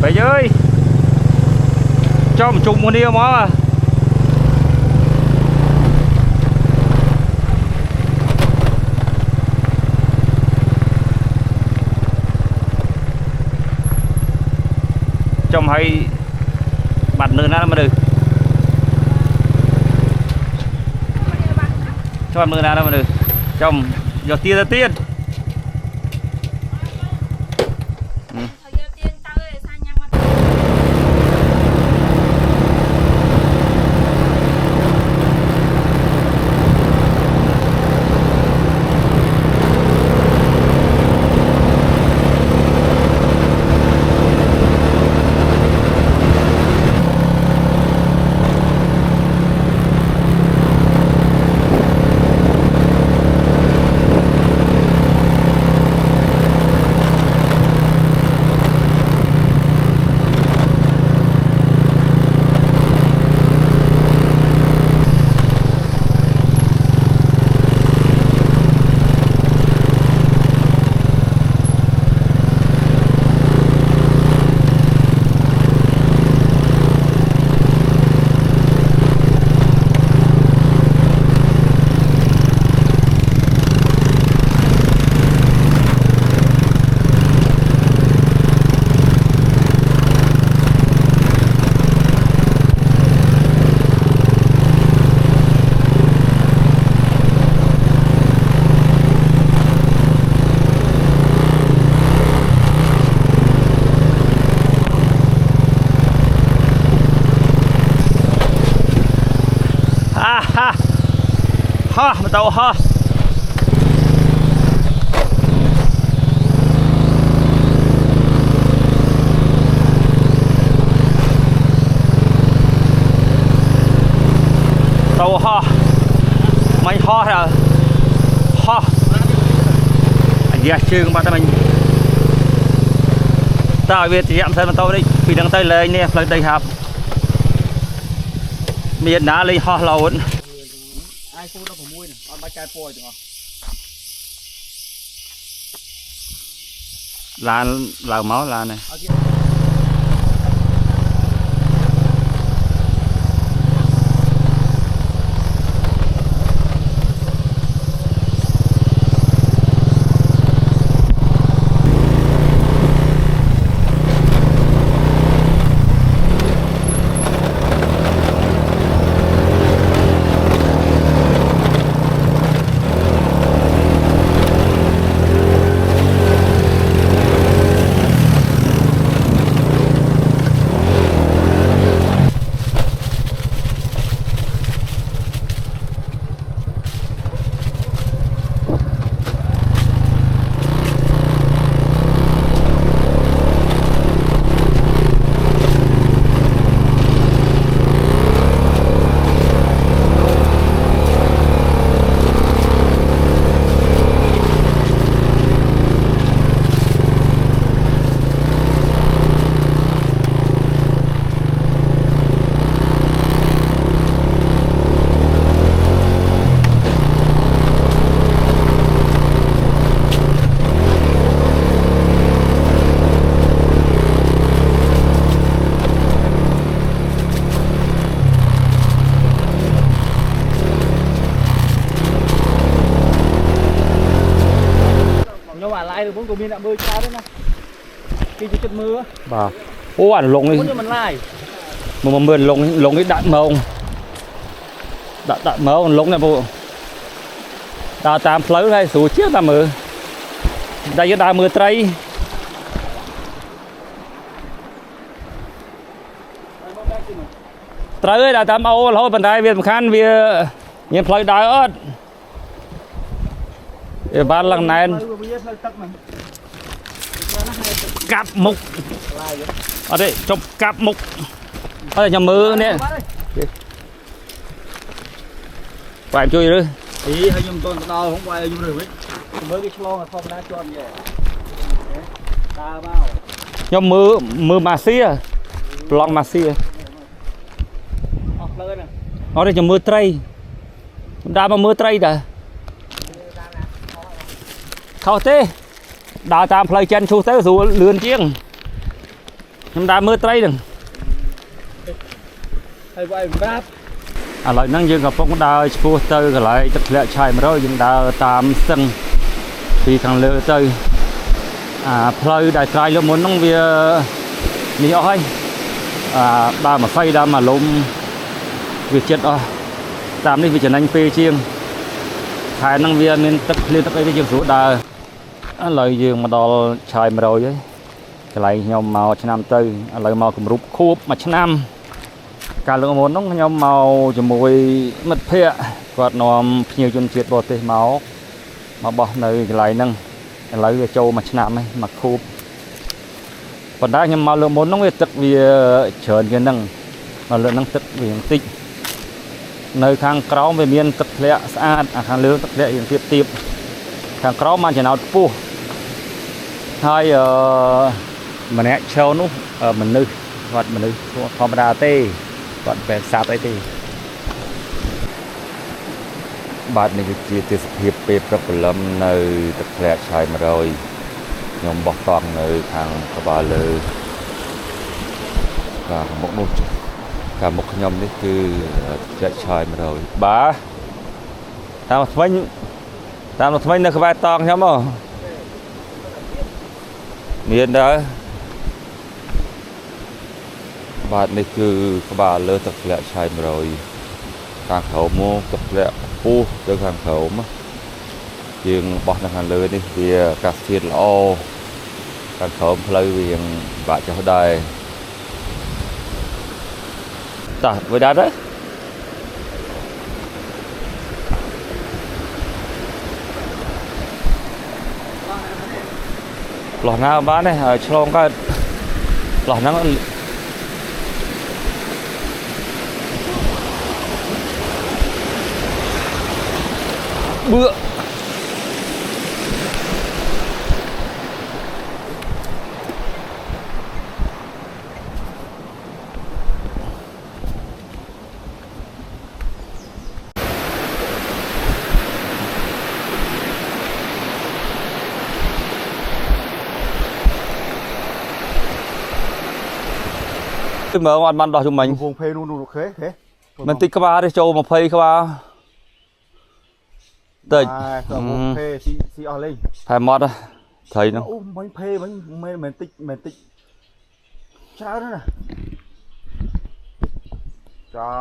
Vậy ơi cho một chục một đi mà trong hay bật nửa nào mà được cho bật nửa nào mà được trong giờ tia ra tiên ha mà tàu ha tàu ha mày ho rồi ha giờ chưa bạn mình tao biết thì em xem tàu đi vì đằng tây lên nè lần đây hạp miền đá lên ho lâu ai phun đâu phải muối nè, ăn ba chai poi được không? Là máu là này. Được bốn cầu biên đã bơi cao đấy nè khi chỉ chút mưa bà ô ảnh lồng đi mình lại mà mượn lồng cái đại màu đại màu lồng này bộ ta tam lấy đây số chiếc ta mưa đây cái đà mưa tây tây là tam âu thôi bàn tay việt khăn vì nhìn lấy đá ớt ban lần này cạp mục ở đây trong cạp mục ở đây nhà mưa nè phải chui nữa ý hay nhung con to không quay nhung rồi mới cái lo là không đã cho vậy ta bao nhóm mưa mà xia lon mà xia ở đây cho mưa tây đã mà mưa tây đã khâu thế đào tam plei chân chu tới dù lươn chiêng ខ្ញុំដើរមើលត្រីហ្នឹង ហើយវាយប្រាប់ ឥឡូវហ្នឹងយើងកំពុងដើរឆ្ពោះទៅកន្លែងទឹកធ្លាក់ឆាយ100យើងដើរតាមស្ទឹងពីខាងលើទៅផ្លូវដែលត្រាយលើមុនហ្នឹងវានេះអស់ហើយដើរមកស្អីដើរមកលំវាចិត្តអស់តាមនេះវាចំណេញពេលជាងខែហ្នឹងវាមានទឹកភ្លៀងទឹកអីវាយើងស្រួលដើរឥឡូវយើងមកដល់ឆាយ100ហើយកន្លែងខ្ញុំមកឆ្នាំទៅឥឡូវមកគម្រប់ខួបមួយឆ្នាំកាលលើកមុនហ្នឹងខ្ញុំមកជាមួយមិត្តភ័ក្តិគាត់នាំភ្ញៀវជនជាតិបរទេសមកបោះនៅកន្លែងហ្នឹងឥឡូវវាចូលមួយឆ្នាំហើយមកខួបប៉ុន្តែខ្ញុំមកលើកមុនហ្នឹងវាទឹកវាច្រើនជាងហ្នឹងមកលើកហ្នឹងទឹកវាបន្តិចនៅខាងក្រោមវាមានទឹកធ្លាក់ស្អាតខាងលើទឹកធ្លាក់យើងទៀបខាងក្រោមបានចំណោតខ្ពស់ហើយម្នាក់ឈរនោះមនុស្សគាត់មនុស្សធម្មតាទេគាត់បែបសាប់អីទេបាទនេះគឺជាទេសភាពពេលព្រឹកព្រលឹមនៅទឹកធ្លាក់ឆាយ100ខ្ញុំបោះតង់នៅខាងក្បាលលើបាទមុខនោះខាងមុខខ្ញុំនេះគឺទឹកធ្លាក់ឆាយ100បាទតាមថ្មីនៅក្បែរតង់ខ្ញុំហ៎មានដែរបាទនេះគឺក្បាលលើទឹកធ្លាក់ឆាយ100ខាងក្រោមមកទឹកធ្លាក់ពុះទៅខាងក្រោមយើងបោះនៅខាងលើនេះវាអាកាសធាតុល្អខាងក្រោមផ្លូវវាបាក់ចុះដែរតោះវាដាក់ទៅលោះណាបានទេឆ្លងកើតលោះហ្នឹងបឺមើលអត់បានដោះជុំមិញ វងភេនោះអូខេទេ មិនតិចក្បាលទេចូល20ក្បាលតិច វងភេស៊ីអស់លេង ផែម៉ត់ត្រីហ្នឹង អូមិញភេមិញមិនតិចច្រើនណាស់ចា